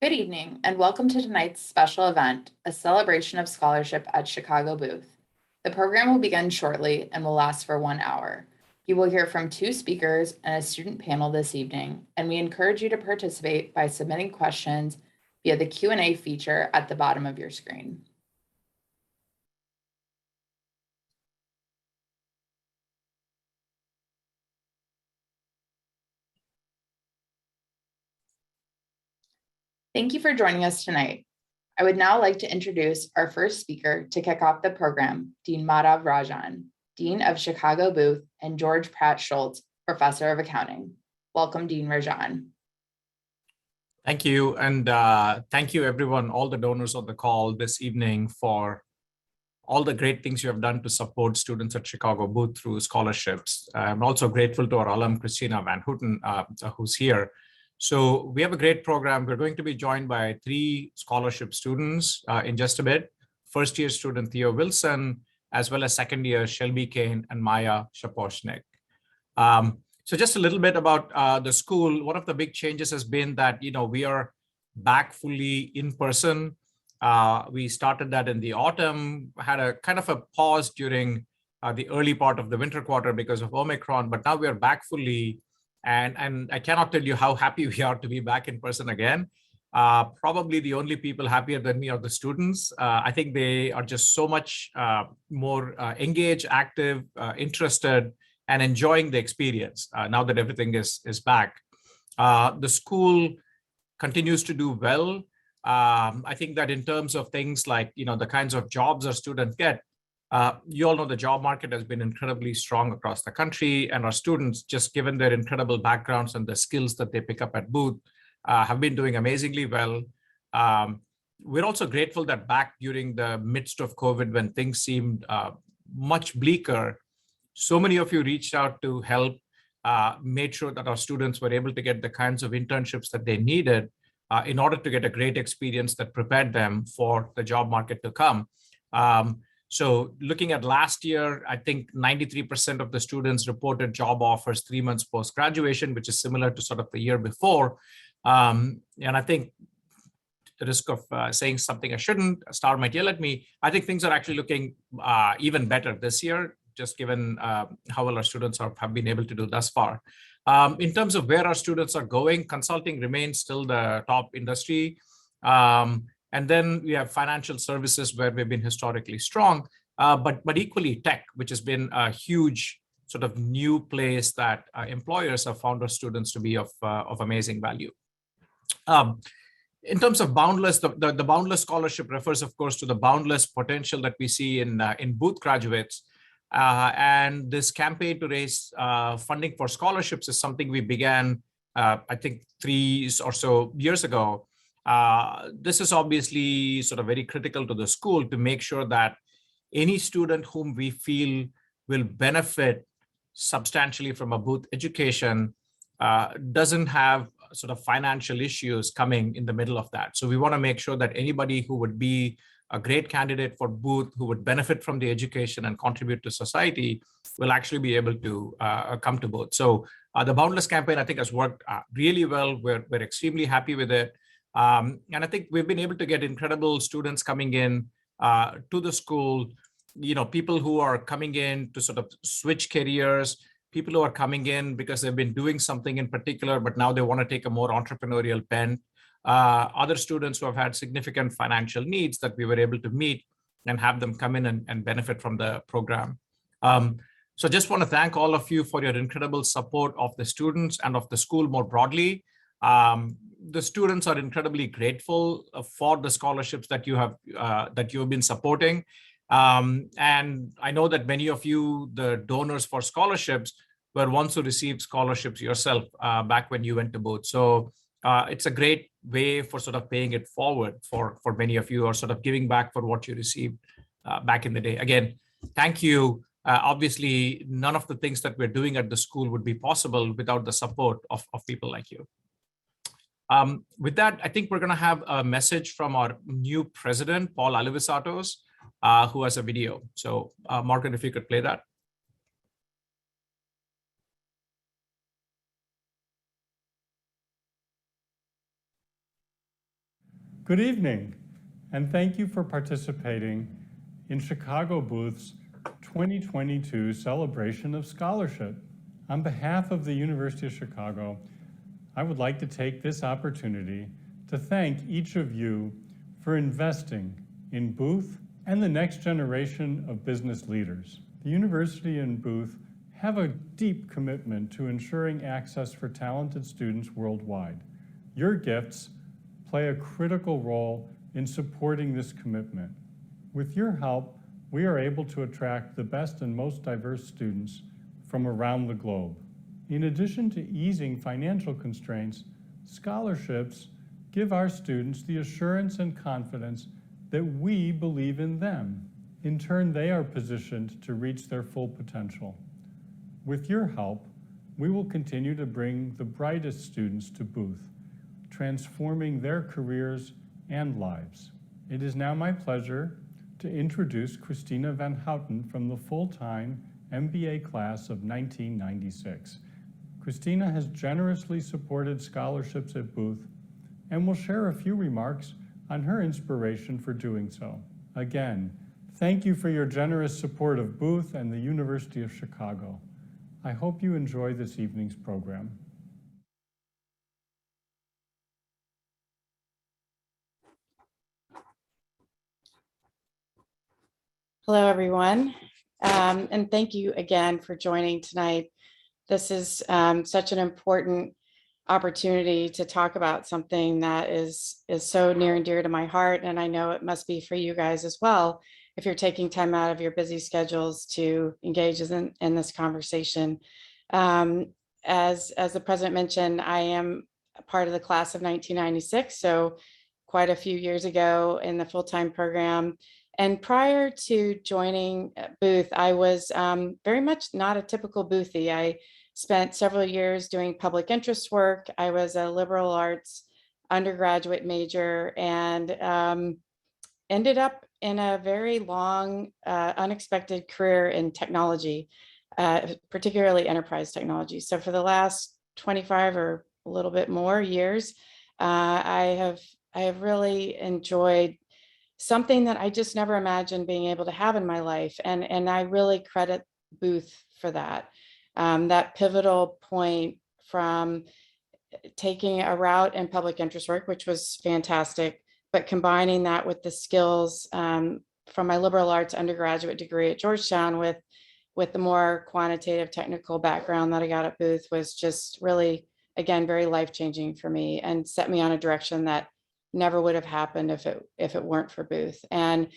Good evening, and welcome to tonight's special event, a celebration of scholarship at Chicago Booth. The program will begin shortly and will last for 1 hour. You will hear from 2 speakers and a student panel this evening, and we encourage you to participate by submitting questions via the Q&A feature at the bottom of your screen. Thank you for joining us tonight. I would now like to introduce our first speaker to kick off the program, Dean Madhav Rajan, Dean of Chicago Booth, and George Pratt Schultz, Professor of Accounting. Welcome, Dean Rajan. Thank you, and thank you everyone, all the donors on the call this evening for all the great things you have done to support students at Chicago Booth through scholarships. I'm also grateful to our alum, Christina Van Houten, who's here. So we have a great program. We're going to be joined by 3 scholarship students in just a bit. First year student Theo Wilson, as well as second year Shelby Kane and Maya Shaposhnik. So just a little bit about the school. One of the big changes has been that we are back fully in person. We started that in the autumn, had a kind of a pause during the early part of the winter quarter because of Omicron, but now we are back fully. And I cannot tell you how happy we are to be back in person again. Probably the only people happier than me are the students. I think they are just so much more engaged, active, interested, and enjoying the experience now that everything is back. The school continues to do well. I think that in terms of things like the kinds of jobs our students get, you all know the job market has been incredibly strong across the country, and our students, just given their incredible backgrounds and the skills that they pick up at Booth, have been doing amazingly well. We're also grateful that back during the midst of COVID, when things seemed much bleaker, so many of you reached out to help, made sure that our students were able to get the kinds of internships that they needed in order to get a great experience that prepared them for the job market to come. So looking at last year, I think 93% of the students reported job offers 3 months post-graduation, which is similar to sort of the year before. And I think, the risk of saying something I shouldn't, Starr might yell at me, I think things are actually looking even better this year, just given how well our students have been able to do thus far. In terms of where our students are going, consulting remains still the top industry. And then we have financial services, where we've been historically strong, but equally tech, which has been a huge sort of new place that employers have found our students to be of amazing value. In terms of Boundless, the Boundless Scholarship refers, of course, to the boundless potential that we see in Booth graduates. And this campaign to raise funding for scholarships is something we began, I think, 3 or so years ago. This is obviously sort of very critical to the school to make sure that any student whom we feel will benefit substantially from a Booth education doesn't have sort of financial issues coming in the middle of that. So we want to make sure that anybody who would be a great candidate for Booth, who would benefit from the education and contribute to society, will actually be able to come to Booth. So the Boundless campaign, I think, has worked really well. We're extremely happy with it. And I think we've been able to get incredible students coming in to the school, people who are coming in to sort of switch careers, people who are coming in because they've been doing something in particular, but now they want to take a more entrepreneurial bent. Other students who have had significant financial needs that we were able to meet and have them come in and benefit from the program. So just want to thank all of you for your incredible support of the students and of the school more broadly. The students are incredibly grateful for the scholarships that you have been supporting. And I know that many of you, the donors for scholarships, were ones who received scholarships yourself back when you went to Booth. So it's a great way for sort of paying it forward for many of you, or sort of giving back for what you received back in the day. Again, thank you. Obviously, none of the things that we're doing at the school would be possible without the support of people like you. With that, I think we're going to have a message from our new president, Paul Alivisatos, who has a video. So, Morgan, if you could play that. Good evening, and thank you for participating in Chicago Booth's 2022 Celebration of Scholarship. On behalf of the University of Chicago, I would like to take this opportunity to thank each of you for investing in Booth and the next generation of business leaders. The University and Booth have a deep commitment to ensuring access for talented students worldwide. Your gifts play a critical role in supporting this commitment. With your help, we are able to attract the best and most diverse students from around the globe. In addition to easing financial constraints, scholarships give our students the assurance and confidence that we believe in them. In turn, they are positioned to reach their full potential. With your help, we will continue to bring the brightest students to Booth, transforming their careers and lives. It is now my pleasure to introduce Christina Van Houten from the full-time MBA class of 1996. Christina has generously supported scholarships at Booth and will share a few remarks on her inspiration for doing so. Again, thank you for your generous support of Booth and the University of Chicago. I hope you enjoy this evening's program. Hello, everyone, and thank you again for joining tonight. This is such an important opportunity to talk about something that is so near and dear to my heart, and I know it must be for you guys as well, if you're taking time out of your busy schedules to engage in this conversation. As the president mentioned, I am a part of the class of 1996, so quite a few years ago in the full-time program. And prior to joining Booth, I was very much not a typical Boothie. I spent several years doing public interest work. I was a liberal arts undergraduate major and ended up in a very long, unexpected career in technology, particularly enterprise technology. So for the last 25 or a little bit more years, I have really enjoyed something that I just never imagined being able to have in my life. And I really credit Booth for that. That pivotal point from taking a route in public interest work, which was fantastic, but combining that with the skills from my liberal arts undergraduate degree at Georgetown with the more quantitative technical background that I got at Booth was just really, again, very life-changing for me and set me on a direction that never would have happened if it weren't for Booth. And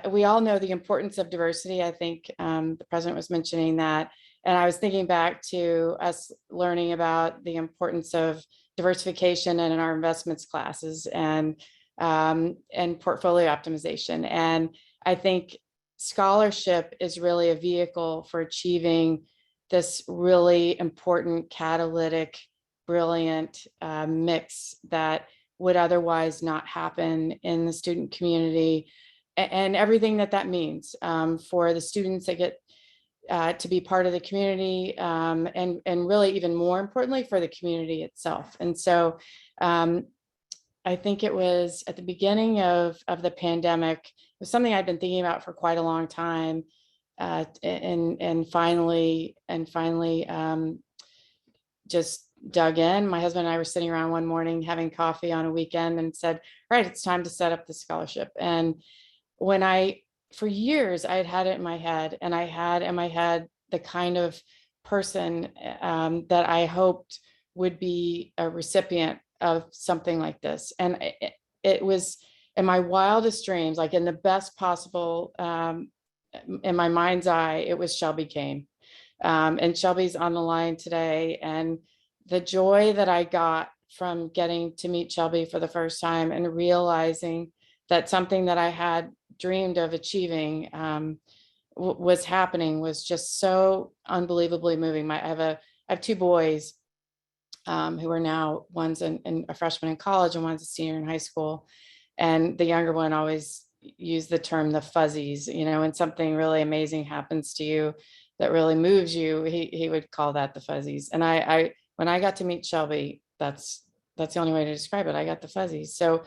we all know the importance of diversity. I think the president was mentioning that. And I was thinking back to us learning about the importance of diversification in our investments classes and portfolio optimization. And I think scholarship is really a vehicle for achieving this really important catalytic, brilliant mix that would otherwise not happen in the student community, and everything that means for the students that get to be part of the community, and really even more importantly for the community itself. And so I think it was at the beginning of the pandemic, it was something I'd been thinking about for quite a long time, and finally just dug in. My husband and I were sitting around one morning having coffee on a weekend and said, right, it's time to set up the scholarship. And for years, I had it in my head, and I had in my head the kind of person that I hoped would be a recipient of something like this. And it was in my wildest dreams, like in the best possible, in my mind's eye, it was Shelby Kane. And Shelby's on the line today. And the joy that I got from getting to meet Shelby for the first time and realizing that something that I had dreamed of achieving was happening was just so unbelievably moving. I have two boys who are now, one's a freshman in college and one's a senior in high school. And the younger one always used the term the fuzzies, when something really amazing happens to you that really moves you, he would call that the fuzzies. And when I got to meet Shelby, that's that's the only way to describe it. I got the fuzzies. So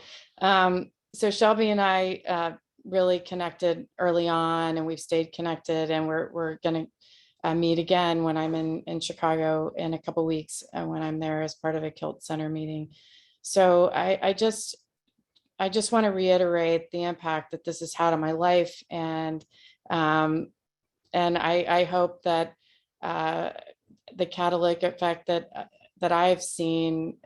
Shelby and I really connected early on, and we've stayed connected, and we're going to meet again when I'm in Chicago in a couple weeks, when I'm there as part of a Kilt Center meeting. So I just want to reiterate the impact that this has had on my life, and I hope that the catalytic effect that I've seen,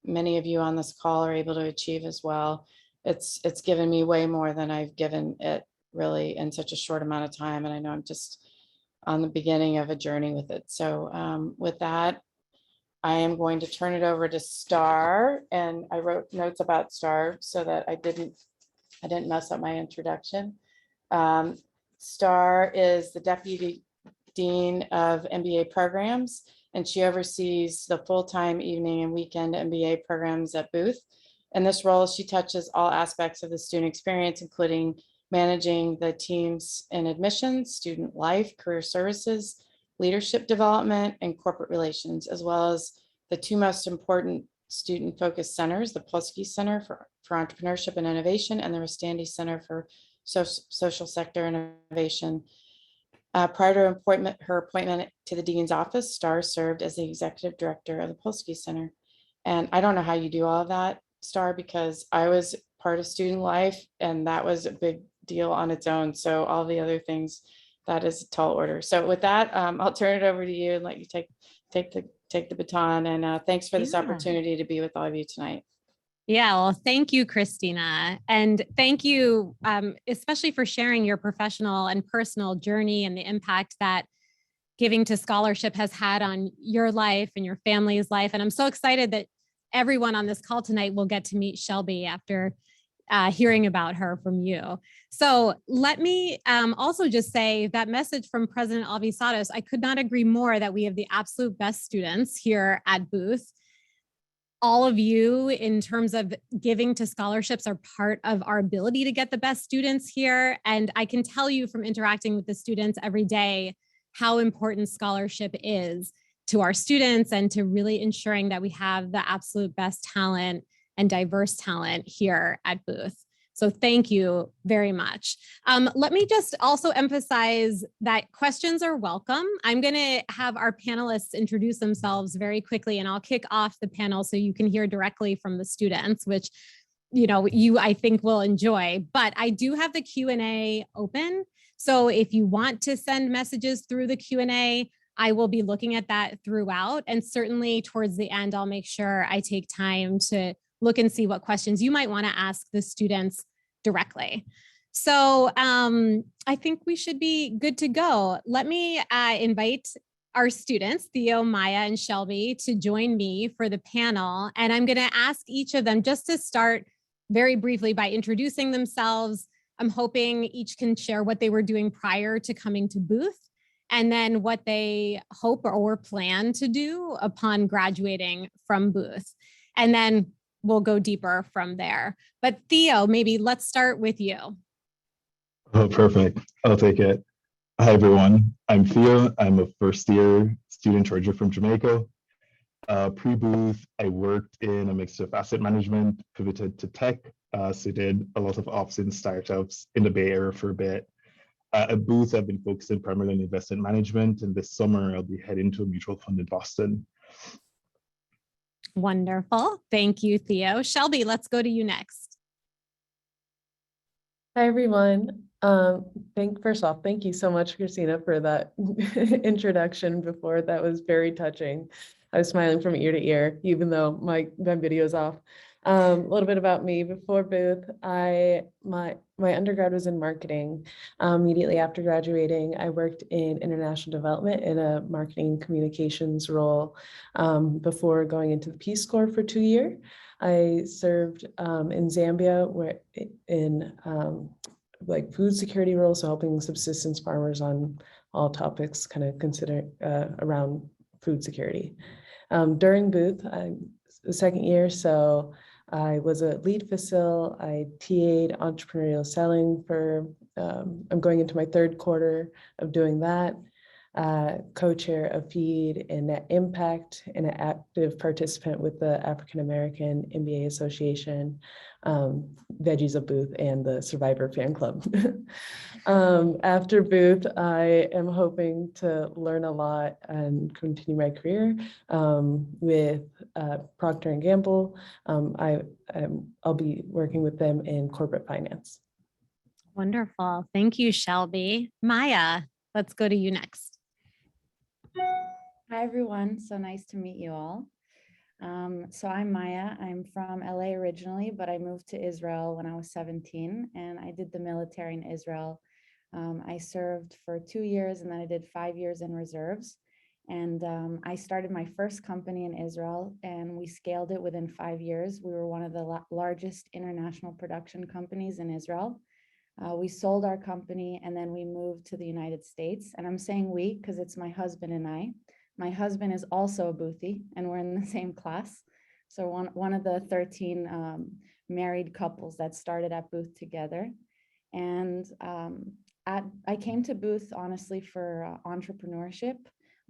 many of you on this call are able to achieve as well. It's given me way more than I've given it, really, in such a short amount of time. And I know I'm just on the beginning of a journey with it. So with that, I am going to turn it over to Starr, and I wrote notes about Starr so that I didn't mess up my introduction. Starr is the Deputy Dean of MBA programs, and she oversees the full-time evening and weekend MBA programs at Booth. In this role, she touches all aspects of the student experience, including managing the teams in admissions, student life, career services, leadership development, and corporate relations, as well as the two most important student-focused centers, the Polsky Center for Entrepreneurship and Innovation, and the Rustandi Center for Social Sector Innovation. Prior to her appointment to the Dean's office, Starr served as the Executive Director of the Polsky Center. And I don't know how you do all of that, Starr, because I was part of student life, and that was a big deal on its own. So all the other things, that is a tall order. So with that, I'll turn it over to you and let you take the baton. And thanks for this opportunity to be with all of you tonight. Yeah, well, thank you, Christina. And thank you, especially for sharing your professional and personal journey and the impact that giving to scholarship has had on your life and your family's life. And I'm so excited that everyone on this call tonight will get to meet Shelby after hearing about her from you. So let me also just say that message from President Alivisatos, I could not agree more that we have the absolute best students here at Booth. All of you, in terms of giving to scholarships, are part of our ability to get the best students here. And I can tell you from interacting with the students every day how important scholarship is to our students and to really ensuring that we have the absolute best talent and diverse talent here at Booth. So thank you very much. Let me just also emphasize that questions are welcome. I'm going to have our panelists introduce themselves very quickly, and I'll kick off the panel so you can hear directly from the students, which you I think will enjoy. But I do have the Q&A open. So if you want to send messages through the Q&A, I will be looking at that throughout. And certainly towards the end, I'll make sure I take time to look and see what questions you might want to ask the students directly. So I think we should be good to go. Let me invite our students, Theo, Maya, and Shelby, to join me for the panel. And I'm going to ask each of them just to start very briefly by introducing themselves. I'm hoping each can share what they were doing prior to coming to Booth, and then what they hope or plan to do upon graduating from Booth. And then we'll go deeper from there. But Theo, maybe let's start with you. Oh, perfect. I'll take it. Hi, everyone. I'm Theo. I'm a first-year student treasurer from Jamaica. Pre-Booth, I worked in a mix of asset management, pivoted to tech, so did a lot of ops in startups in the Bay Area for a bit. At Booth, I've been focusing primarily on investment management, and this summer I'll be heading to a mutual fund in Boston. Wonderful. Thank you, Theo. Shelby, let's go to you next. Hi, everyone. First off, thank you so much, Christina, for that introduction before. That was very touching. I was smiling from ear to ear, even though my video's off. A little bit about me. Before Booth, my undergrad was in marketing. Immediately after graduating, I worked in international development in a marketing communications role before going into the Peace Corps for 2 years. I served in Zambia, where in like food security roles, so helping subsistence farmers on all topics kind of consider around food security. During Booth, the second year, so I was a lead facil. I TA'd entrepreneurial selling for, I'm going into my third quarter of doing that. co-chair of FEED and Net Impact, and an active participant with the African American MBA Association, Veggies of Booth, and the Survivor Fan Club. After Booth, I am hoping to learn a lot and continue my career with Procter & Gamble. I'll be working with them in corporate finance. Wonderful. Thank you, Shelby. Maya, let's go to you next. Hi, everyone. So nice to meet you all. So I'm Maya. I'm from LA originally, but I moved to Israel when I was 17, and I did the military in Israel. I served for 2 years, and then I did 5 years in reserves. And I started my first company in Israel, and we scaled it within 5 years. We were one of the largest international production companies in Israel. We sold our company, and then we moved to the United States. And I'm saying we because it's my husband and I. My husband is also a Boothie, and we're in the same class. So one of the 13 married couples that started at Booth together. And I came to Booth, honestly, for entrepreneurship.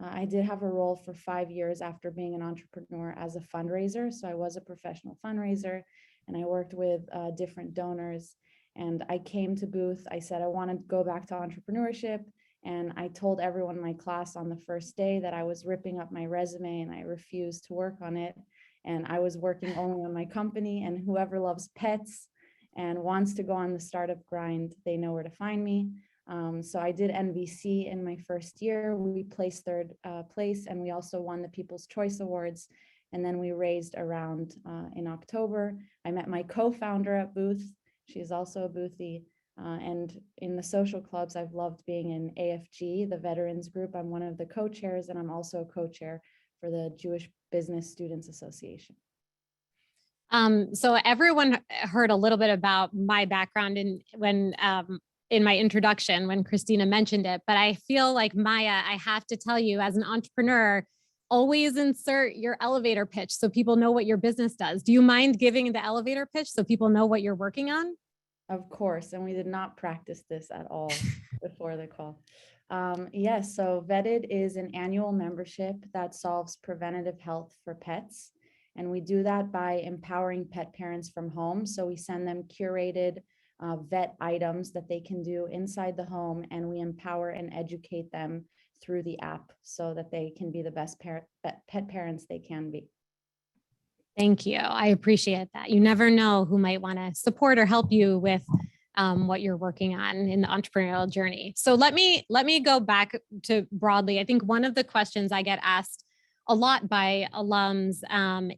I did have a role for 5 years after being an entrepreneur as a fundraiser. So I was a professional fundraiser, and I worked with different donors. And I came to Booth. I said I want to go back to entrepreneurship. And I told everyone in my class on the first day that I was ripping up my resume and I refused to work on it. And I was working only on my company, and whoever loves pets and wants to go on the startup grind, they know where to find me. So I did NVC in my first year. We placed third place, and we also won the People's Choice Awards. And then we raised a round in October. I met my co-founder at Booth. She's also a Boothie. And in the social clubs, I've loved being in AFG, the veterans group. I'm one of the co-chairs, and I'm also a co-chair for the Jewish Business Students Association. So everyone heard a little bit about my background in my introduction when Christina mentioned it, but I feel like, Maya, I have to tell you, as an entrepreneur, always insert your elevator pitch so people know what your business does. Do you mind giving the elevator pitch so people know what you're working on? Of course, and we did not practice this at all before the call. Yes, so Vetted is an annual membership that solves preventative health for pets. And we do that by empowering pet parents from home. So we send them curated vet items that they can do inside the home, and we empower and educate them through the app so that they can be the best pet parents they can be. Thank you. I appreciate that. You never know who might want to support or help you with what you're working on in the entrepreneurial journey. So let me go back to broadly. I think one of the questions I get asked a lot by alums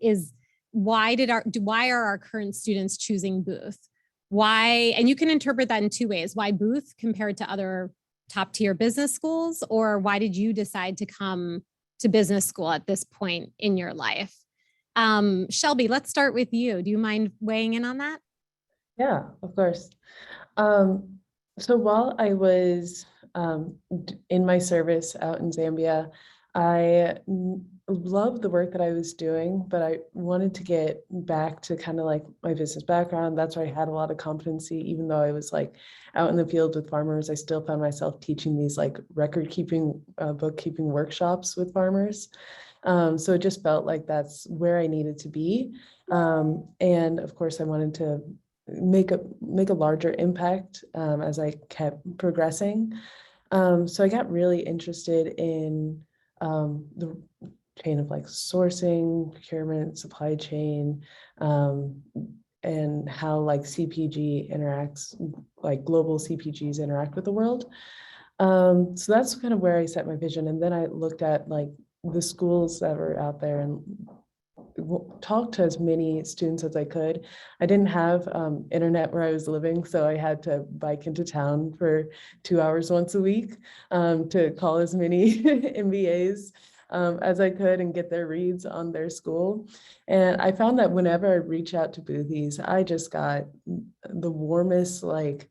is why are our current students choosing Booth? Why? And you can interpret that in two ways. Why Booth compared to other top tier business schools, or why did you decide to come to business school at this point in your life? Shelby, let's start with you. Do you mind weighing in on that? Yeah, of course. So while I was in my service out in Zambia, I loved the work that I was doing, but I wanted to get back to kind of like my business background. That's where I had a lot of competency. Even though I was like out in the field with farmers, I still found myself teaching these like record keeping, bookkeeping workshops with farmers. So it just felt like that's where I needed to be. And of course, I wanted to make a larger impact as I kept progressing. So I got really interested in the chain of like sourcing, procurement, supply chain, and how like CPG interacts, like global CPGs interact with the world. So that's kind of where I set my vision. And then I looked at like the schools that were out there and talked to as many students as I could. I didn't have internet where I was living, so I had to bike into town for 2 hours once a week to call as many MBAs as I could and get their reads on their school. And I found that whenever I reach out to Boothies, I just got the warmest like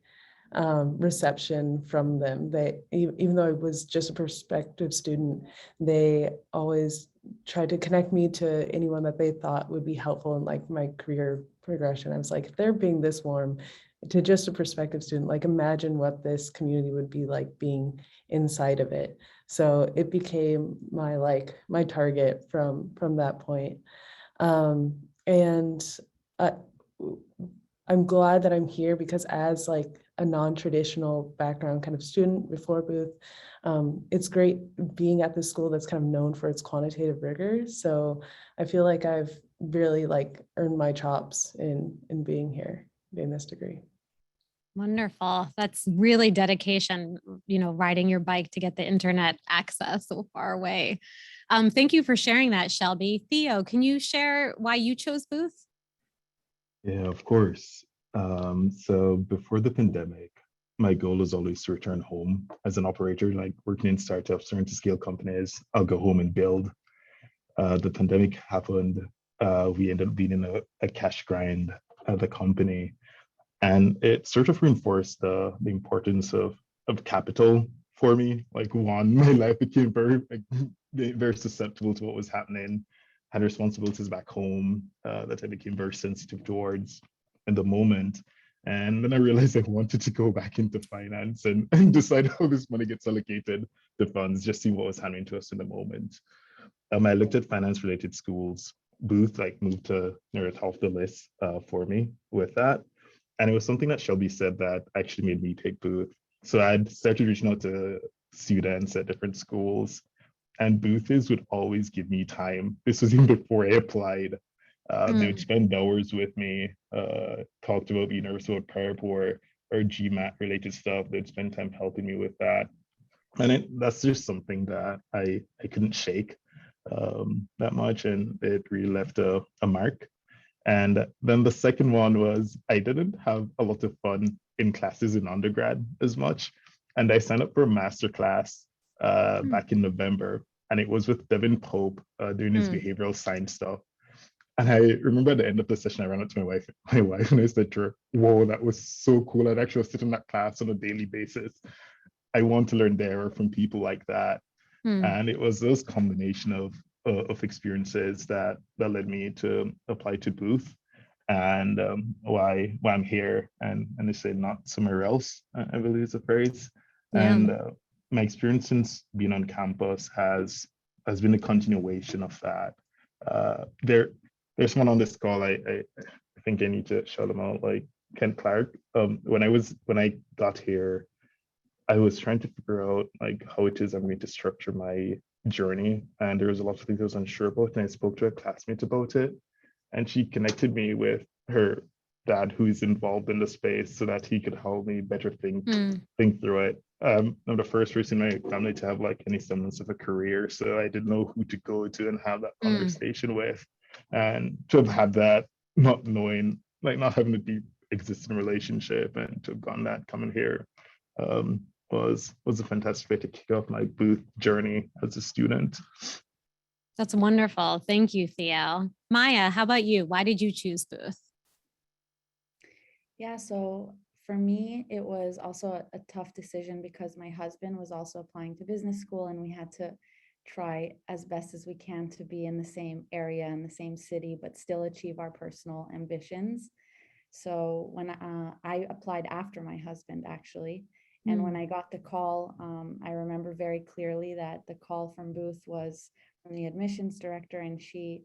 reception from them. They, even though I was just a prospective student, they always tried to connect me to anyone that they thought would be helpful in like my career progression. I was like, if they're being this warm, to just a prospective student, like imagine what this community would be like being inside of it. So it became my target from that point. And I'm glad that I'm here because as like a non-traditional background kind of student before Booth, it's great being at this school that's kind of known for its quantitative rigor. So I feel like I've really like earned my chops in being here, doing this degree. Wonderful. That's really dedication, riding your bike to get the internet access so far away. Thank you for sharing that, Shelby. Theo, can you share why you chose Booth? Yeah, of course. So before the pandemic, my goal was always to return home as an operator, like working in startups, starting to scale companies. I'll go home and build. The pandemic happened. We ended up being in a cash grind at the company. And it sort of reinforced the importance of capital for me. Like one, my life became very susceptible to what was happening, had responsibilities back home that I became very sensitive towards in the moment. And then I realized I wanted to go back into finance and decide how this money gets allocated to funds, just see what was happening to us in the moment. I looked at finance related schools. Booth moved to near the top of the list for me with that. And it was something that Shelby said that actually made me take Booth. So I'd started reaching out to students at different schools, and Booths would always give me time. This was even before I applied. They would spend hours with me, talked about being nervous about prep or GMAT related stuff. They'd spend time helping me with that. And that's just something that I couldn't shake that much. And it really left a mark. And then the second one was I didn't have a lot of fun in classes in undergrad as much. And I signed up for a master class back in November. And it was with Devin Pope doing his behavioral science stuff. And I remember at the end of the session, I ran up to my wife and I said to her, whoa, that was so cool. I'd actually sit in that class on a daily basis. I want to learn there from people like that. And it was those combination of experiences that led me to apply to Booth, and why I'm here and I say not somewhere else, I believe is the phrase. Yeah. And my experience since being on campus has been a continuation of that. There's one on this call. I think I need to shout them out, like Ken Clark. When I got here, I was trying to figure out how it is I'm going to structure my journey, and there was a lot of things I was unsure about. And I spoke to a classmate about it, and she connected me with her dad, who is involved in the space, so that he could help me better think through it. I'm the first person in my family to have any semblance of a career, so I didn't know who to go to and have that conversation with, and to have had that, not knowing, not having a deep existing relationship, and to have gotten that coming here. Was a fantastic way to kick off my Booth journey as a student. That's wonderful. Thank you, Theo. Maya, how about you? Why did you choose Booth? Yeah, so for me, it was also a tough decision because my husband was also applying to business school, and we had to try as best as we can to be in the same area, in the same city, but still achieve our personal ambitions. So when I applied after my husband, actually, and when I got the call, I remember very clearly that the call from Booth was from the admissions director, and she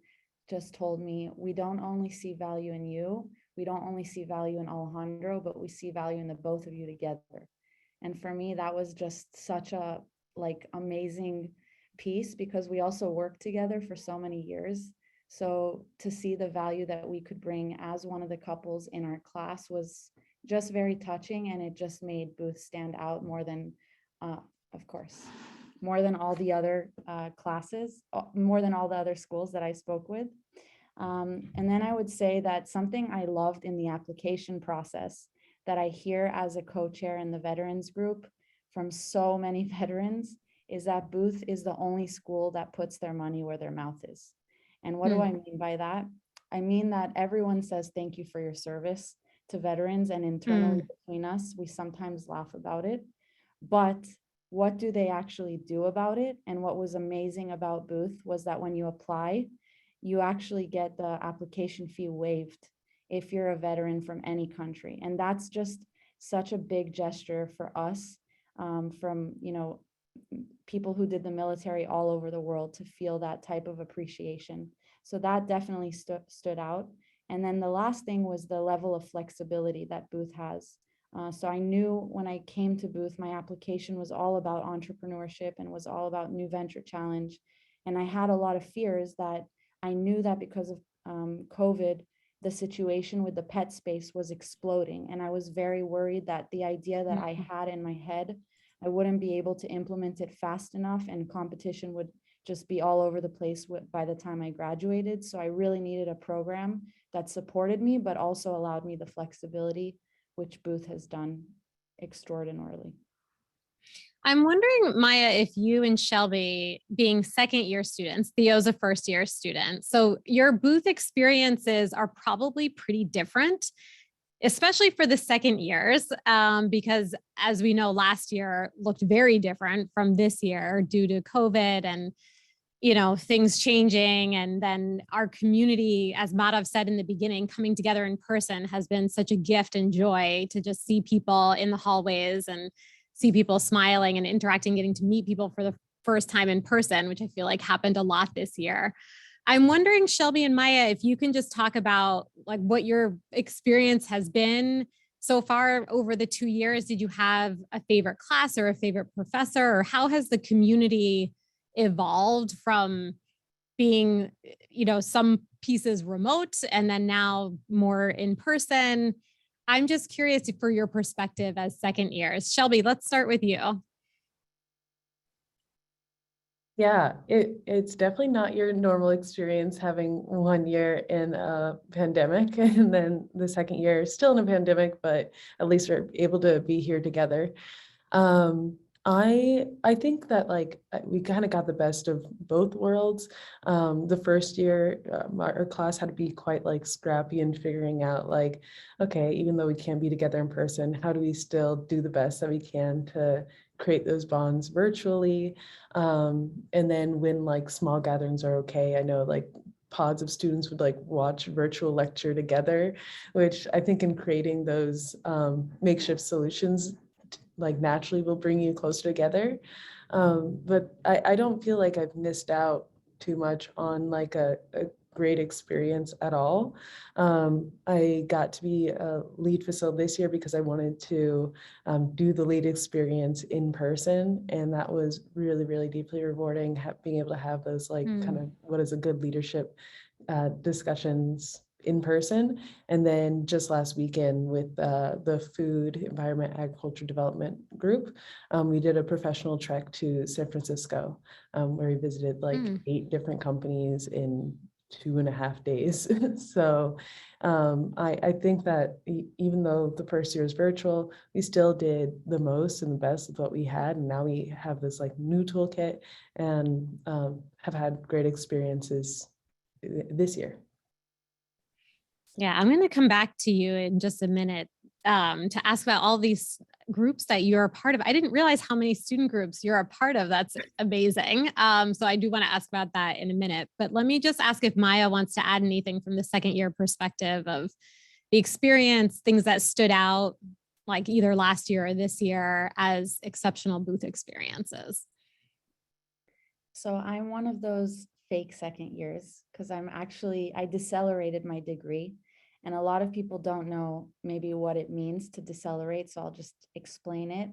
just told me, we don't only see value in you, we don't only see value in Alejandro, but we see value in the both of you together. And for me, that was just such a amazing piece, because we also worked together for so many years. So to see the value that we could bring as one of the couples in our class was just very touching, and it just made Booth stand out more than, of course, more than all the other classes, more than all the other schools that I spoke with. And then I would say that something I loved in the application process that I hear as a co-chair in the veterans group from so many veterans is that Booth is the only school that puts their money where their mouth is. And what do I mean by that? I mean that everyone says thank you for your service to veterans, and internally between us, we sometimes laugh about it. But what do they actually do about it? And what was amazing about Booth was that when you apply, you actually get the application fee waived if you're a veteran from any country. And that's just such a big gesture for us, from, you know, people who did the military all over the world, to feel that type of appreciation. So that definitely stood out. And then the last thing was the level of flexibility that Booth has. So I knew when I came to Booth, my application was all about entrepreneurship and was all about New Venture Challenge. And I had a lot of fears that I knew that because of COVID, the situation with the pet space was exploding. And I was very worried that the idea that I had in my head, I wouldn't be able to implement it fast enough, and competition would just be all over the place by the time I graduated. So I really needed a program that supported me, but also allowed me the flexibility, which Booth has done extraordinarily. I'm wondering, Maya, if you and Shelby, being second year students, Theo's a first year student, so your Booth experiences are probably pretty different, especially for the second years, because as we know, last year looked very different from this year due to COVID and, you know, things changing. And then our community, as Madhav said in the beginning, coming together in person has been such a gift and joy to just see people in the hallways and see people smiling and interacting, getting to meet people for the first time in person, which I feel like happened a lot this year. I'm wondering, Shelby and Maya, if you can just talk about like what your experience has been so far over the 2 years. Did you have a favorite class or a favorite professor, or how has the community evolved from being, you know, some pieces remote and then now more in person? I'm just curious for your perspective as second years. Shelby, let's start with you. Yeah, it's definitely not your normal experience having 1 year in a pandemic and then the second year still in a pandemic, but at least we're able to be here together. I think that like we kind of got the best of both worlds. The first year, our class had to be quite like scrappy and figuring out like, okay, even though we can't be together in person, how do we still do the best that we can to create those bonds virtually? And then when like small gatherings are okay, I know like pods of students would like watch virtual lecture together, which I think in creating those makeshift solutions like naturally will bring you closer together. But I don't feel like I've missed out too much on like a great experience at all. I got to be a lead facilitator this year because I wanted to do the lead experience in person. And that was really, really deeply rewarding, being able to have those like kind of what is a good leadership discussions in person. And then just last weekend with the Food, Environment, Agriculture Development group, we did a professional trek to San Francisco, where we visited like 8 different companies in 2.5 days. So I think that even though the first year is virtual, we still did the most and the best of what we had. And now we have this like new toolkit and have had great experiences this year. Yeah, I'm going to come back to you in just a minute to ask about all these groups that you're a part of. I didn't realize how many student groups you're a part of. That's amazing. So I do want to ask about that in a minute, but let me just ask if Maya wants to add anything from the second year perspective of the experience, things that stood out, like either last year or this year as exceptional Booth experiences. So I'm one of those fake second years because I decelerated my degree. And a lot of people don't know maybe what it means to decelerate. So I'll just explain it.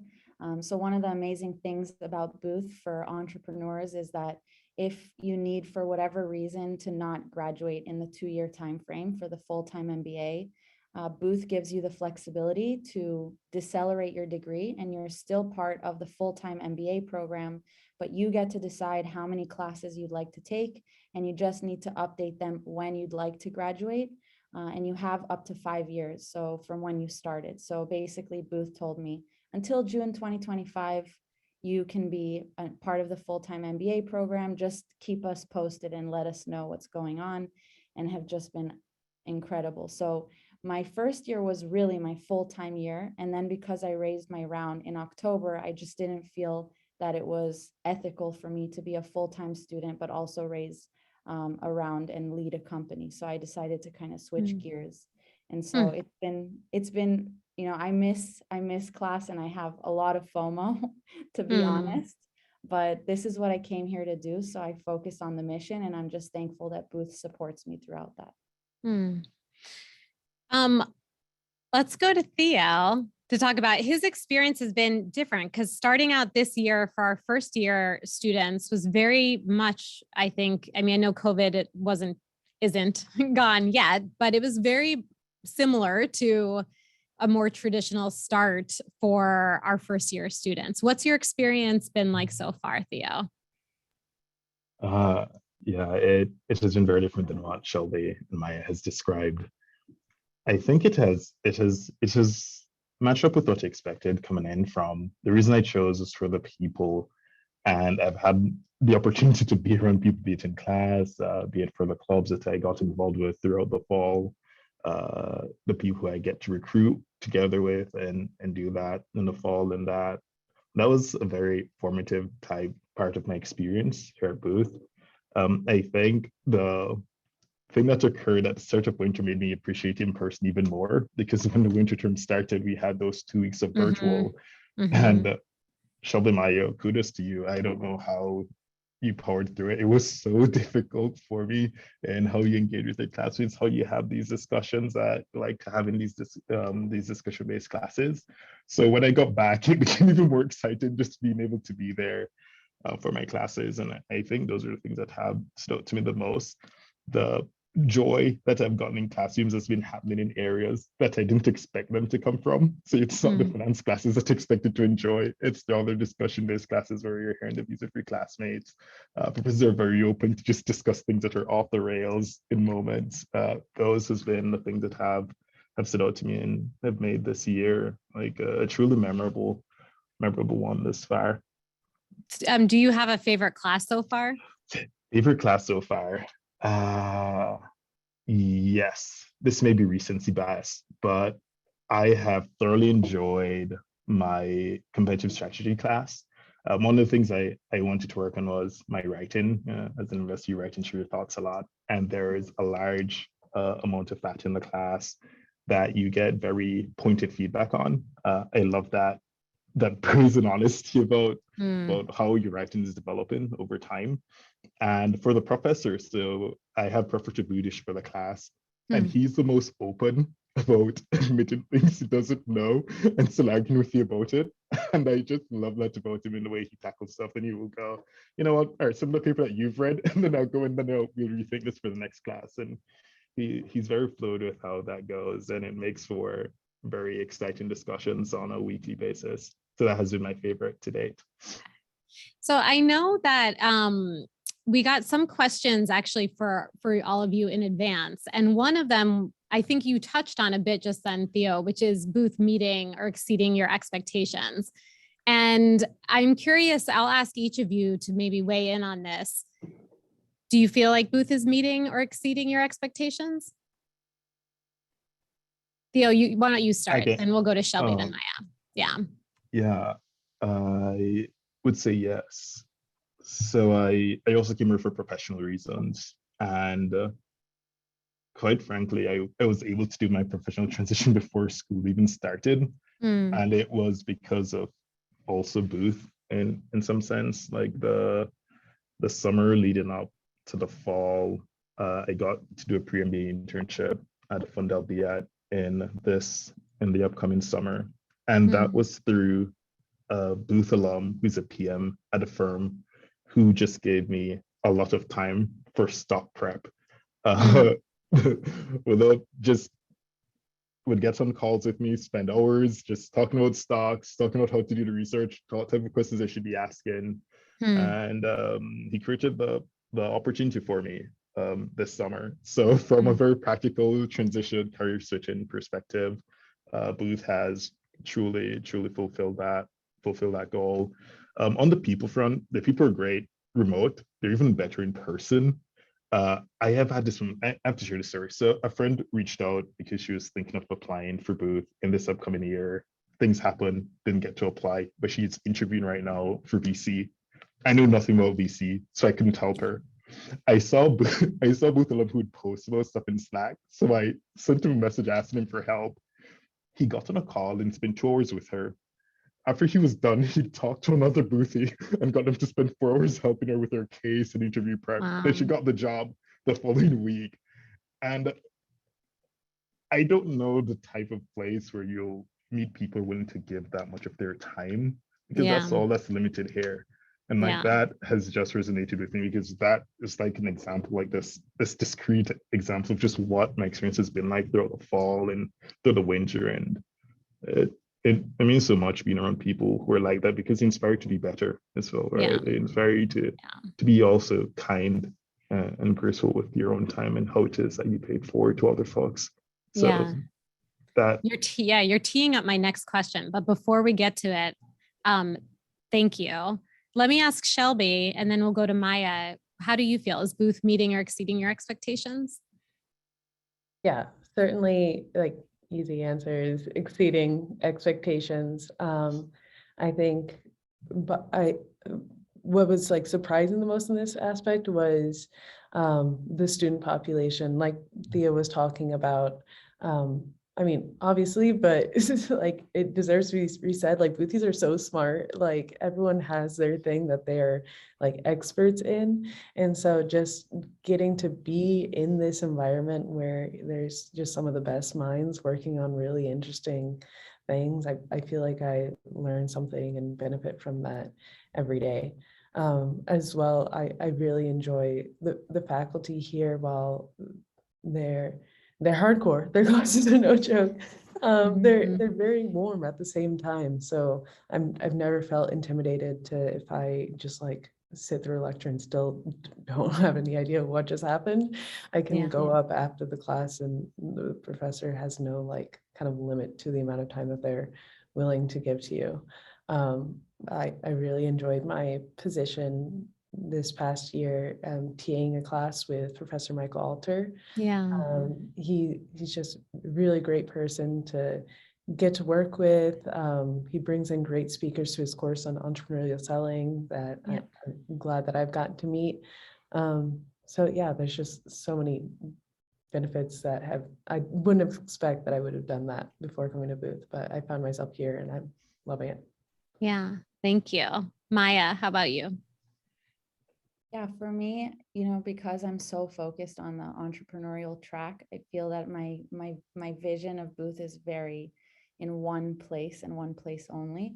So one of the amazing things about Booth for entrepreneurs is that if you need, for whatever reason, to not graduate in the 2-year time frame for the full-time MBA, Booth gives you the flexibility to decelerate your degree and you're still part of the full-time MBA program, but you get to decide how many classes you'd like to take, and you just need to update them when you'd like to graduate. And you have up to 5 years, so from when you started. So basically, Booth told me, until June 2025, you can be a part of the full-time MBA program. Just keep us posted and let us know what's going on, and have just been incredible. So my first year was really my full-time year. And then because I raised my round in October, I just didn't feel that it was ethical for me to be a full-time student, but also raise around and lead a company. So I decided to kind of switch gears. And so it's been, you know, I miss class, and I have a lot of FOMO to be honest, but this is what I came here to do. So I focus on the mission, and I'm just thankful that Booth supports me throughout that. Let's go to Theo to talk about his experience has been different, because starting out this year for our first year students was very much, I know COVID isn't gone yet, but it was very similar to a more traditional start for our first year students. What's your experience been like so far, Theo? Yeah, it has been very different than what Shelby and Maya has described. I think it has matched up with what I expected coming in from. The reason I chose is for the people, and I've had the opportunity to be around people, be it in class, be it for the clubs that I got involved with throughout the fall, the people who I get to recruit together with and do that in the fall, and that was a very formative part of my experience here at Booth. I think the thing that occurred at the start of winter made me appreciate in person even more, because when the winter term started, we had those 2 weeks of virtual. And Shelby, Maya, kudos to you. I don't know how you powered through it. It was so difficult for me, and how you engage with the classmates, how you have these discussions that like having these discussion-based classes. So when I got back, it became even more exciting just being able to be there for my classes. And I think those are the things that have stood out to me the most. The joy that I've gotten in classrooms has been happening in areas that I didn't expect them to come from. So it's not the finance classes that I expected to enjoy. It's the other discussion-based classes where you're hearing the views of your classmates. Professors are very open to just discuss things that are off the rails in moments. Those has been the things that have stood out to me and have made this year like a truly memorable one this far. Do you have a favorite class so far? Favorite class so far? Yes, this may be recency bias, but I have thoroughly enjoyed my competitive strategy class. One of the things I wanted to work on was my writing. As an investor, you write and share your thoughts a lot, and there is a large amount of that in the class that you get very pointed feedback on. I love that praise and honesty about how your writing is developing over time. And for the professor, so I have Professor Budish for the class, and he's the most open about admitting things he doesn't know and still arguing with you about it. And I just love that about him in the way he tackles stuff. And he will go, you know what, all right, some of the paper that you've read, and then I'll go and then we'll rethink this for the next class. And he's very fluid with how that goes, and it makes for very exciting discussions on a weekly basis. So that has been my favorite to date. So I know that we got some questions actually for all of you in advance. And one of them, I think you touched on a bit just then, Theo, which is Booth meeting or exceeding your expectations. And I'm curious, I'll ask each of you to maybe weigh in on this. Do you feel like Booth is meeting or exceeding your expectations? Theo, why don't you start? Okay. And we'll go to Shelby, then Maya. Yeah, I would say yes. So I also came here for professional reasons, and quite frankly, I was able to do my professional transition before school even started, and it was because of also Booth in some sense. Like the summer leading up to the fall, I got to do a pre-MBA internship at the fund I'll be at in the upcoming summer, and that was through a Booth alum who's a PM at a firm, who just gave me a lot of time for stock prep. Would get on calls with me, spend hours just talking about stocks, talking about how to do the research, what type of questions I should be asking. And he created the opportunity for me this summer. So from a very practical transition, career switching perspective, Booth has truly fulfilled that goal. On the people front, the people are great remote. They're even better in person. I have had this one, I have to share this story. So a friend reached out because she was thinking of applying for Booth in this upcoming year. Things happened, didn't get to apply, but she's interviewing right now for VC. I know nothing about VC, so I couldn't help her. I saw I saw Booth who'd post about stuff in Slack, so I sent him a message asking him for help. He got on a call and spent 2 hours with her. After he was done, he talked to another Boothie and got them to spend 4 hours helping her with her case and interview prep. Then she Wow. got the job the following week. And I don't know the type of place where you'll meet people willing to give that much of their time, because Yeah. that's all that's limited here. And like Yeah. that has just resonated with me, because that is like an example, like this discrete example of just what my experience has been like throughout the fall and through the winter. And it means so much being around people who are like that, because they inspire you to be better as well, right? Yeah. They inspire you to be also kind and graceful with your own time and how it is that you pay it forward to other folks. So Yeah. that You're teeing up my next question, but before we get to it, thank you. Let me ask Shelby, and then we'll go to Maya. How do you feel? Is Booth meeting or exceeding your expectations? Yeah, certainly, like, easy answer is exceeding expectations. I think, but what was like surprising the most in this aspect was the student population, like Thea was talking about. I mean, obviously, but it's just like, it deserves to be resaid. Like, Boothies are so smart. Like, everyone has their thing that they're like experts in. And so just getting to be in this environment where there's just some of the best minds working on really interesting things, I feel like I learn something and benefit from that every day. As well, I really enjoy the faculty here. While they're hardcore, their classes are no joke. They're very warm at the same time. So I've never felt intimidated to, if I just like sit through a lecture and still don't have any idea what just happened, I can Yeah. go up after the class, and the professor has no like kind of limit to the amount of time that they're willing to give to you. I really enjoyed my position this past year, TAing a class with Professor Michael Alter. Yeah. He's just a really great person to get to work with. He brings in great speakers to his course on entrepreneurial selling that Yeah. I'm glad that I've gotten to meet. So yeah, there's just so many benefits that I wouldn't have expected that I would have done that before coming to Booth, but I found myself here and I'm loving it. Yeah. Thank you. Maya, how about you? Yeah, for me, because I'm so focused on the entrepreneurial track, I feel that my vision of Booth is very in one place and one place only.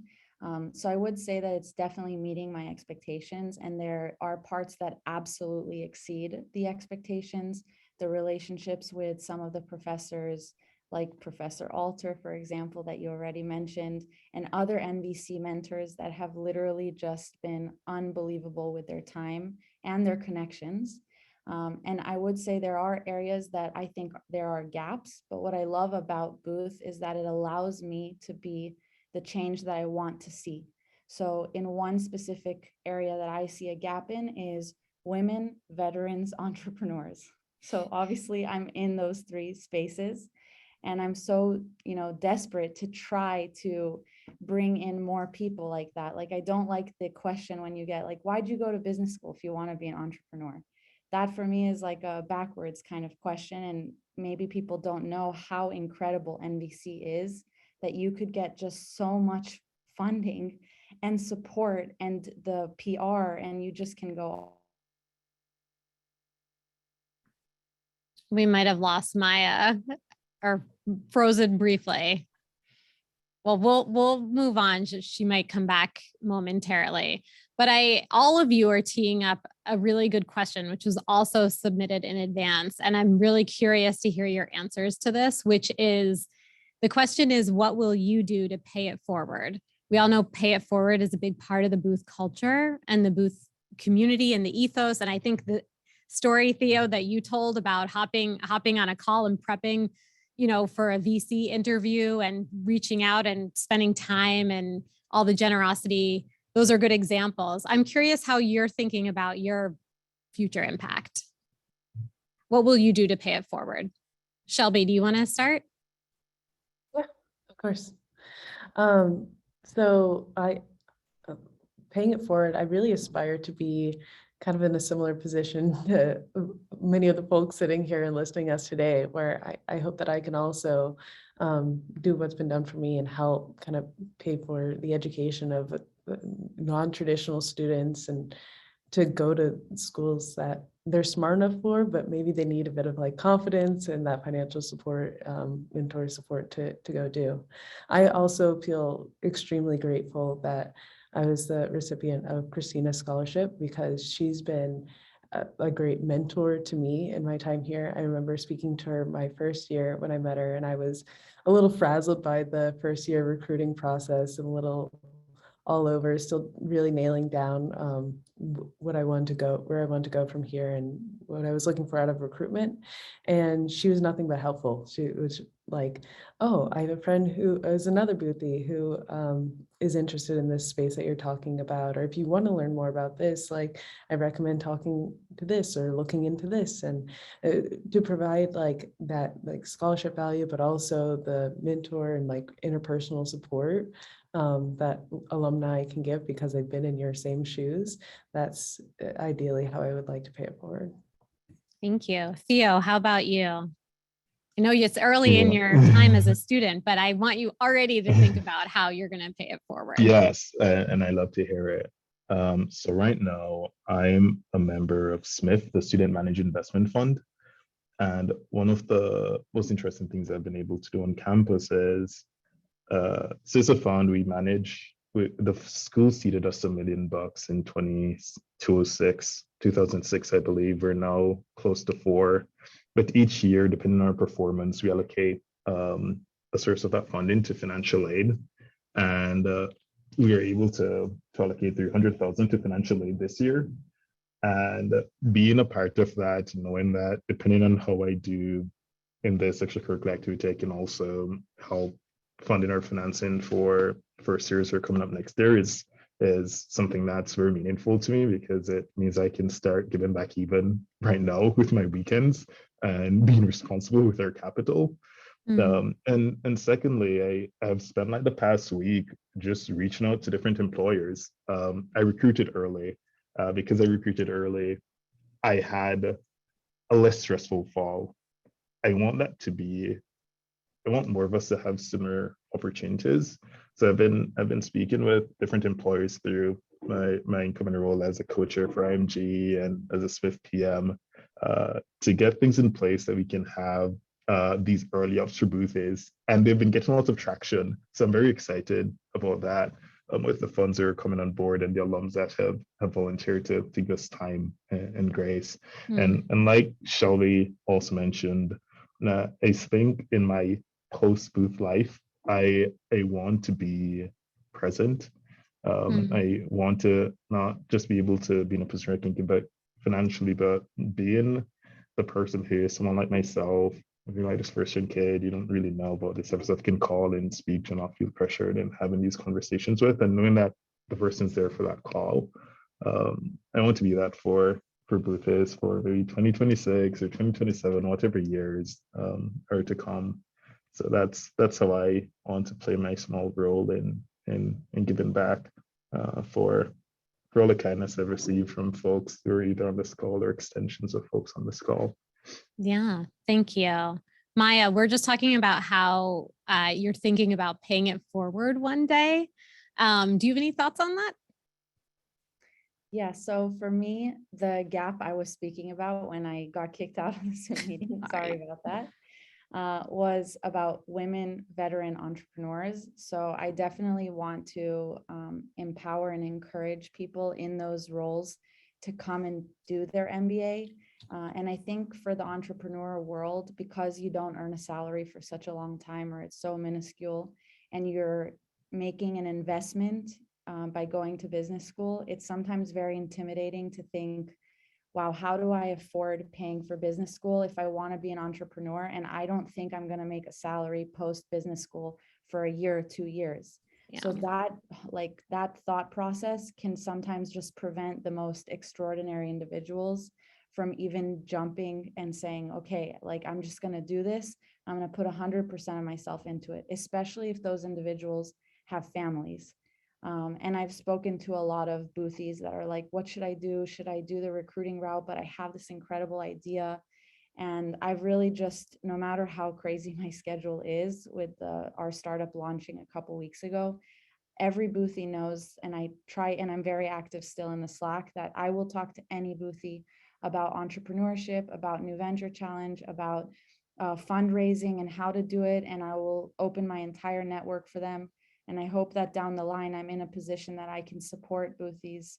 So I would say that it's definitely meeting my expectations, and there are parts that absolutely exceed the expectations. The relationships with some of the professors, like Professor Alter, for example, that you already mentioned, and other NVC mentors that have literally just been unbelievable with their time and their connections. And I would say there are areas that I think there are gaps, but what I love about Booth is that it allows me to be the change that I want to see. So in one specific area that I see a gap in is women, veterans, entrepreneurs. So obviously I'm in those three spaces, and I'm so, desperate to try to bring in more people like that. Like, I don't like the question when you get like, why'd you go to business school if you want to be an entrepreneur? That for me is like a backwards kind of question. And maybe people don't know how incredible NVC is, that you could get just so much funding and support and the PR, and you just can go. We might have lost Maya or frozen briefly. Well, we'll move on. She might come back momentarily. But all of you are teeing up a really good question, which was also submitted in advance. And I'm really curious to hear your answers to this, which is, the question is, what will you do to pay it forward? We all know pay it forward is a big part of the Booth culture and the Booth community and the ethos. And I think the story, Theo, that you told about hopping on a call and prepping, for a VC interview and reaching out and spending time and all the generosity, those are good examples. I'm curious how you're thinking about your future impact. What will you do to pay it forward? Shelby, do you want to start? Yeah, of course. So paying it forward, I really aspire to be kind of in a similar position to many of the folks sitting here and listening us today, where I hope that I can also do what's been done for me and help kind of pay for the education of non-traditional students and to go to schools that they're smart enough for, but maybe they need a bit of like confidence and that financial support, mentor support to go do. I also feel extremely grateful that I was the recipient of Christina's scholarship because she's been a great mentor to me in my time here. I remember speaking to her my first year when I met her, and I was a little frazzled by the first year recruiting process and a little all over, still really nailing down what I wanted to go, where I wanted to go from here and what I was looking for out of recruitment. And she was nothing but helpful. She was like, oh, I have a friend who is another Boothie who is interested in this space that you're talking about. Or if you want to learn more about this, like I recommend talking to this or looking into this, and to provide like that like scholarship value, but also the mentor and like interpersonal support that alumni can give because they've been in your same shoes. That's ideally how I would like to pay it forward. Thank you. Theo, how about you? I know it's early in Yeah. your time as a student, but I want you already to think about how you're going to pay it forward. Yes, and I love to hear it. So right now, I'm a member of SMIF, the Student Managed Investment Fund. And one of the most interesting things I've been able to do on campus is, so it's a fund we manage. The school seeded us $1 million in 2006, I believe. We're now close to 4. But each year, depending on our performance, we allocate a source of that funding to financial aid. And we are able to allocate 300,000 to financial aid this year. And being a part of that, knowing that depending on how I do in this extracurricular activity, I can also help funding our financing for first years who are coming up next year is something that's very meaningful to me because it means I can start giving back even right now with my weekends and being responsible with our capital. And secondly, I have spent like the past week just reaching out to different employers. I recruited early. Because I recruited early, I had a less stressful fall. I want more of us to have similar opportunities. So I've been speaking with different employers through my incoming role as a co-chair for IMG and as a SWIFT PM to get things in place that we can have these early ups for Booths, and they've been getting lots of traction. So I'm very excited about that. With the funds that are coming on board and the alums that have volunteered to give us time and grace. And like Shelby also mentioned, I think in my post-Booth life, I want to be present. I want to not just be able to be in a position where I can give back financially, but being the person who is someone like myself, if you're like this first-gen kid, you don't really know about this type of stuff, can call and speak to not feel pressured and having these conversations with, and knowing that the person's there for that call. I want to be that for Booth is for maybe 2026 or 2027, whatever years are to come. So that's how I want to play my small role in giving back for all the kindness I've received from folks who are either on this call or extensions of folks on this call. Yeah, thank you. Maya, we're just talking about how you're thinking about paying it forward one day. Do you have any thoughts on that? Yeah, so for me, the gap I was speaking about when I got kicked out of the Zoom meeting, sorry about that, was about women veteran entrepreneurs. So I definitely want to empower and encourage people in those roles to come and do their MBA. And I think for the entrepreneur world, because you don't earn a salary for such a long time, or it's so minuscule, and you're making an investment by going to business school, it's sometimes very intimidating to think, wow, how do I afford paying for business school if I want to be an entrepreneur? And I don't think I'm going to make a salary post business school for a year or 2 years. Yeah. So that thought process can sometimes just prevent the most extraordinary individuals from even jumping and saying, okay, like, I'm just going to do this. I'm going to put 100% of myself into it, especially if those individuals have families. And I've spoken to a lot of boothies that are like, what should I do? Should I do the recruiting route? But I have this incredible idea. And I've really just, no matter how crazy my schedule is with our startup launching a couple weeks ago, every boothie knows, and I try, and I'm very active still in the Slack, that I will talk to any boothie about entrepreneurship, about New Venture Challenge, about fundraising and how to do it. And I will open my entire network for them. And I hope that down the line, I'm in a position that I can support boothies,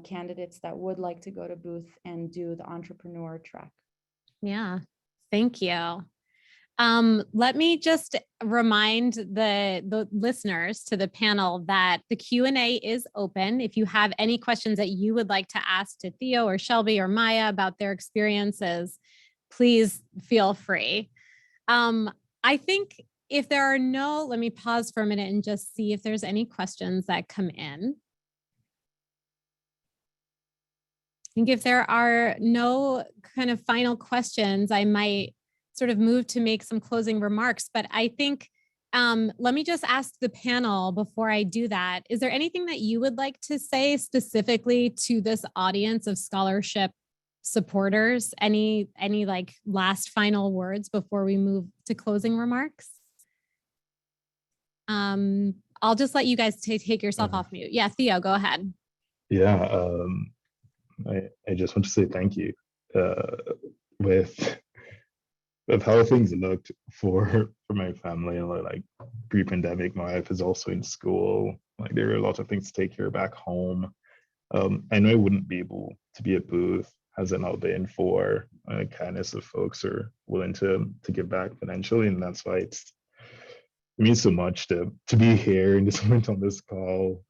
candidates that would like to go to booth and do the entrepreneur track. Yeah, thank you. Let me just remind the listeners to the panel that the Q&A is open. If you have any questions that you would like to ask to Theo or Shelby or Maya about their experiences, please feel free. I think if there are no, let me pause for a minute and just see if there's any questions that come in. I think if there are no kind of final questions, I might sort of move to make some closing remarks. But I think, let me just ask the panel before I do that. Is there anything that you would like to say specifically to this audience of scholarship supporters? Any like last final words before we move to closing remarks? I'll just let you guys take yourself off mute. Yeah, Theo, go ahead. Yeah, I just want to say thank you. With how things looked for my family, like pre-pandemic, my wife is also in school. Like there are a lot of things to take care of back home. I know I wouldn't be able to be at booth has it not been for kindness of folks who are willing to give back financially, and that's why it means so much to be here in this moment on this call,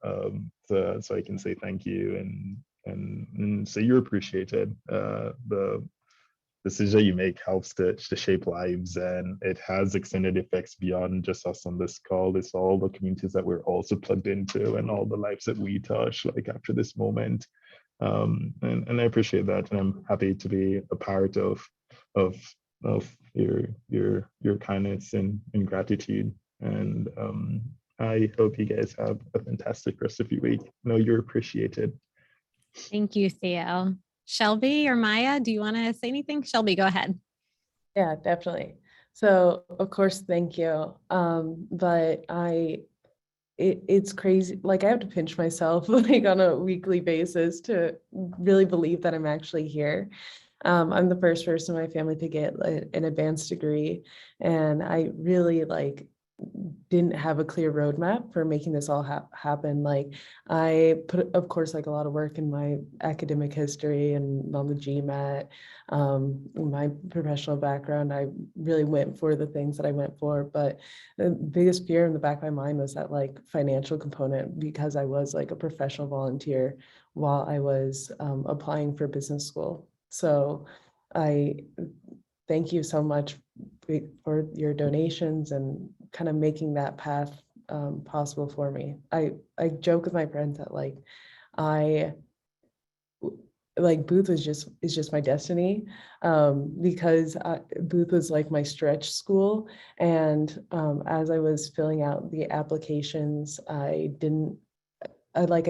so I can say thank you and say you're appreciated. The decision that you make helps to shape lives, and it has extended effects beyond just us on this call. It's all the communities that we're also plugged into and all the lives that we touch, like after this moment. And I appreciate that, and I'm happy to be a part of your kindness and gratitude. And I hope you guys have a fantastic rest of your week. No, you're appreciated. Thank you, Theo. Shelby or Maya, do you want to say anything? Shelby, go ahead. Yeah, definitely. So of course, thank you. But it's crazy. Like I have to pinch myself like on a weekly basis to really believe that I'm actually here. I'm the first person in my family to get an advanced degree, and I really didn't have a clear roadmap for making this all happen. Like I put, of course, like a lot of work in my academic history and on the GMAT, my professional background. I really went for the things that I went for, but the biggest fear in the back of my mind was that like financial component, because I was like a professional volunteer while I was applying for business school. So I thank you so much for your donations and kind of making that path possible for me. I joke with my friends that Booth is just my destiny, because Booth was like my stretch school. And as I was filling out the applications, I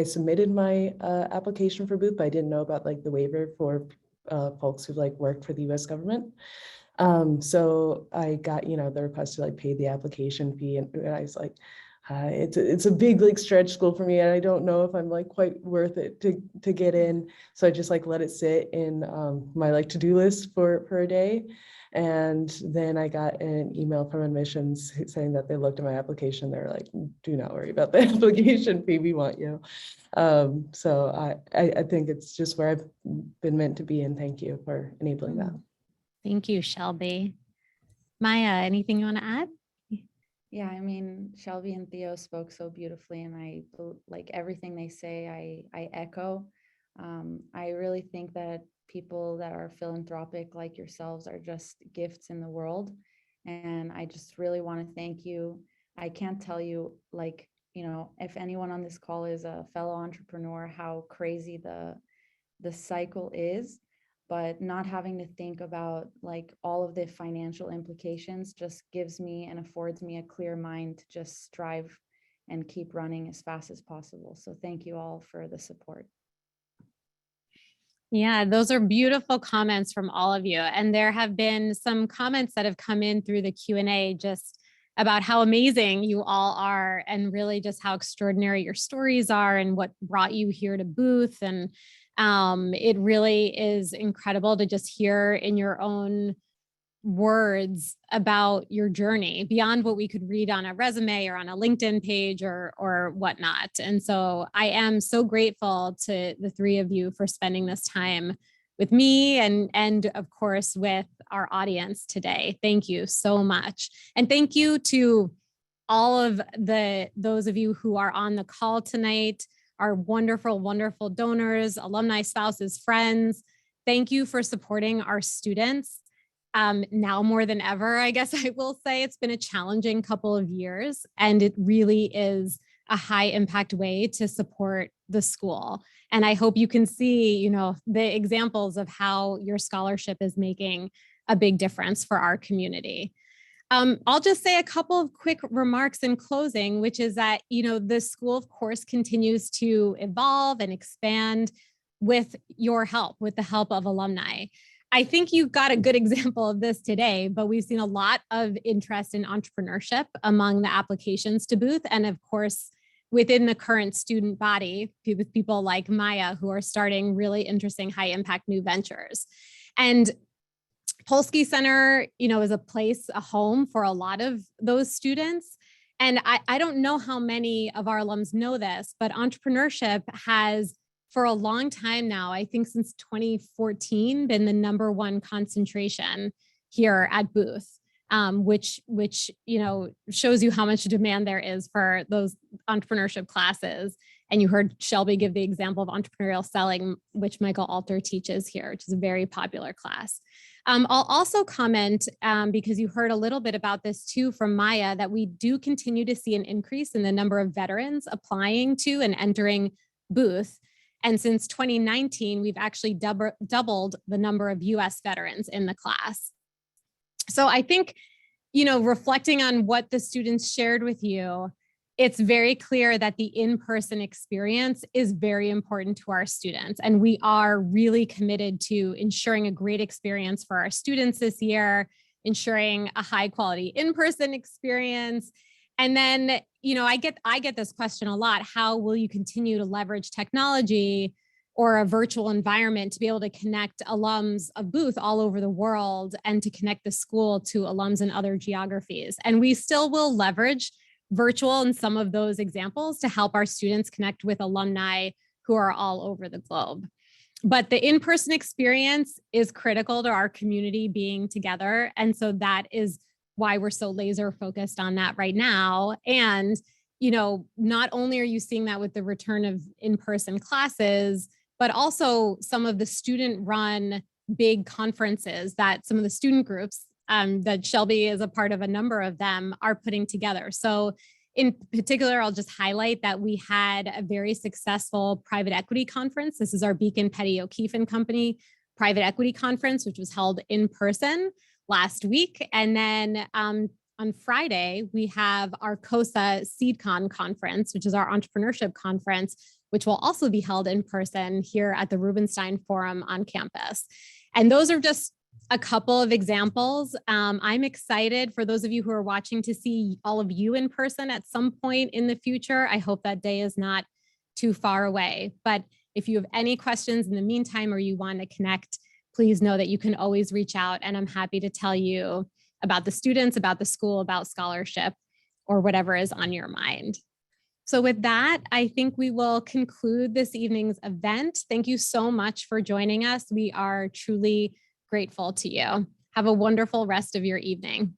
submitted my application for Booth, but I didn't know about like the waiver for folks who like work for the US government. So I got, the request to like pay the application fee, and I was like, it's a big like stretch school for me, and I don't know if I'm like quite worth it to get in. So I just like let it sit in my like to-do list for a day. And then I got an email from admissions saying that they looked at my application. They're like, do not worry about the application fee, we want you. So I think it's just where I've been meant to be, and thank you for enabling that. Thank you, Shelby. Maya, anything you want to add? Yeah, I mean, Shelby and Theo spoke so beautifully, and I like everything they say, I echo. I really think that people that are philanthropic like yourselves are just gifts in the world. And I just really want to thank you. I can't tell you, like, if anyone on this call is a fellow entrepreneur, how crazy the cycle is. But not having to think about like all of the financial implications just gives me and affords me a clear mind to just strive and keep running as fast as possible. So thank you all for the support. Yeah, those are beautiful comments from all of you. And there have been some comments that have come in through the Q&A just about how amazing you all are and really just how extraordinary your stories are and what brought you here to Booth. And it really is incredible to just hear in your own words about your journey beyond what we could read on a resume or on a LinkedIn page or whatnot. And so I am so grateful to the three of you for spending this time with me and of course with our audience today. Thank you so much. And thank you to all of those of you who are on the call tonight, our wonderful, wonderful donors, alumni, spouses, friends. Thank you for supporting our students. Now more than ever, I guess I will say it's been a challenging couple of years, and it really is a high impact way to support the school. And I hope you can see, the examples of how your scholarship is making a big difference for our community. I'll just say a couple of quick remarks in closing, which is that, the school, of course, continues to evolve and expand with your help, with the help of alumni. I think you got a good example of this today, but we've seen a lot of interest in entrepreneurship among the applications to Booth. And of course, within the current student body, with people like Maya, who are starting really interesting high impact new ventures. And Polsky Center, is a home for a lot of those students. And I don't know how many of our alums know this, but entrepreneurship has, for a long time now, I think since 2014, been the #1 concentration here at Booth, which shows you how much demand there is for those entrepreneurship classes. And you heard Shelby give the example of entrepreneurial selling, which Michael Alter teaches here, which is a very popular class. I'll also comment, because you heard a little bit about this too from Maya, that we do continue to see an increase in the number of veterans applying to and entering Booth. And since 2019, we've actually doubled the number of US veterans in the class. So I think, reflecting on what the students shared with you, it's very clear that the in-person experience is very important to our students. And we are really committed to ensuring a great experience for our students this year, ensuring a high quality in-person experience. And then, I get this question a lot. How will you continue to leverage technology or a virtual environment to be able to connect alums of Booth all over the world and to connect the school to alums in other geographies? And we still will leverage virtual in some of those examples to help our students connect with alumni who are all over the globe. But the in-person experience is critical to our community being together. And so that is why we're so laser focused on that right now. And, not only are you seeing that with the return of in-person classes, but also some of the student run big conferences that some of the student groups that Shelby is a part of, a number of them are putting together. So in particular, I'll just highlight that we had a very successful private equity conference. This is our Beacon Petty O'Keefe and Company private equity conference, which was held in person last week. And then on Friday, we have our COSA SeedCon conference, which is our entrepreneurship conference, which will also be held in person here at the Rubenstein Forum on campus. And those are just a couple of examples. I'm excited for those of you who are watching to see all of you in person at some point in the future. I hope that day is not too far away. But if you have any questions in the meantime, or you want to connect, please know that you can always reach out, and I'm happy to tell you about the students, about the school, about scholarship, or whatever is on your mind. So with that, I think we will conclude this evening's event. Thank you so much for joining us. We are truly grateful to you. Have a wonderful rest of your evening.